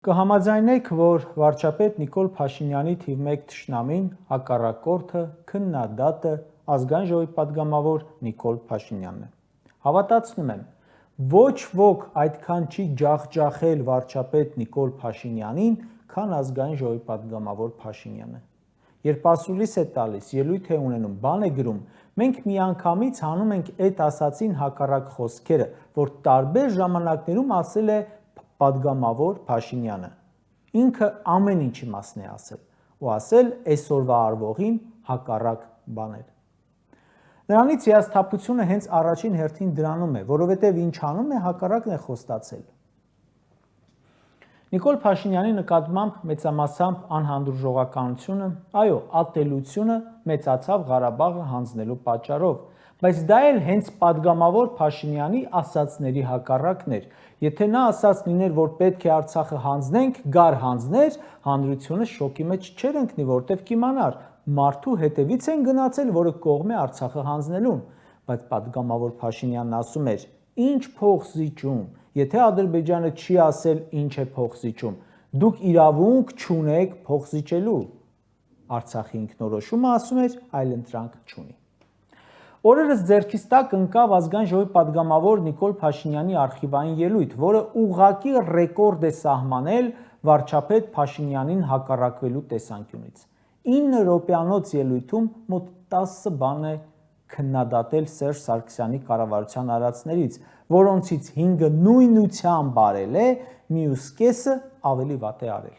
Կհամաձայնեք, որ վարչապետ Նիկոլ Փաշինյանի թիվ 1 թշնամին, հակառակորդը, քննադատը Ազգային ժողովի պատգամավոր Նիկոլ Փաշինյանն է։ Հավատացնում եմ, ոչ ոք այդքան չի ջախջախել վարչապետ Նիկոլ Փաշինյանին, քան Ազգային ժողովի պատգամավոր Փաշինյանը։ Երբ ասուլիս է տալիս, ելույթ է ունենում, բան է գրում, մենք միանգամից հանում ենք այդ ասացին հակառակ խոսքերը, որ տարբեր ժամանակներում ասել է պատգամավոր Փաշինյանը։ Ինքը ամեն ինչի մասն է ասել ու ասել այսօրվա արվողին հակառակ բաներ։ Նրանից հիասթափությունը հենց առաջին հերթին դրանում է, որովհետև ինչ անում է, հակառակն է խոստացել։ Նիկոլ Փաշինյանի նկատմամբ մեծամասամբ անհանդուրժողականությունը, այո, ատելությունը մեծացավ Ղարաբաղը հանձնելու պատճառով, բայց դա էլ հենց պատգամավոր Փաշինյանի ասածների հակառակն էր։ Եթե նա ասած լիներ, որ պետք է Արցախը հանձնենք, գար հանձներ, հանրությունը շոկի մեջ չէր ընկնի, որտև կիմանար, մարդու հետևից են գնացել, որը կողմ է Արցախը հանձնելուն, բայց պատգամավոր Փաշինյանն ասում էր. «Ինչ փող զիջում, եթե Ադրբեջանը չի ասել ինչ է փող զիջում, դուք իրավունք չունեք փող զիջելու»։ Արցախի ինքնորոշումը, ասում էր, այլընտրանք չունի։ Օրերս ձեռքիս տակ ընկավ Ազգային ժողովի պատգամավոր Նիկոլ Փաշինյանի արխիվային ելույթ, որը ուղղակի ռեկորդ է սահմանել վարչապետ Փաշինյանին հակառակվելու տեսանկյունից։ 9 րոպեանոց ելույթում մոտ 10 բան է քննադատել Սերժ Սարգսյանի կառավարության արածներից, որոնցից 5-ը նույնությամբ արել է, մյուս կեսը ավելի վատ է արել։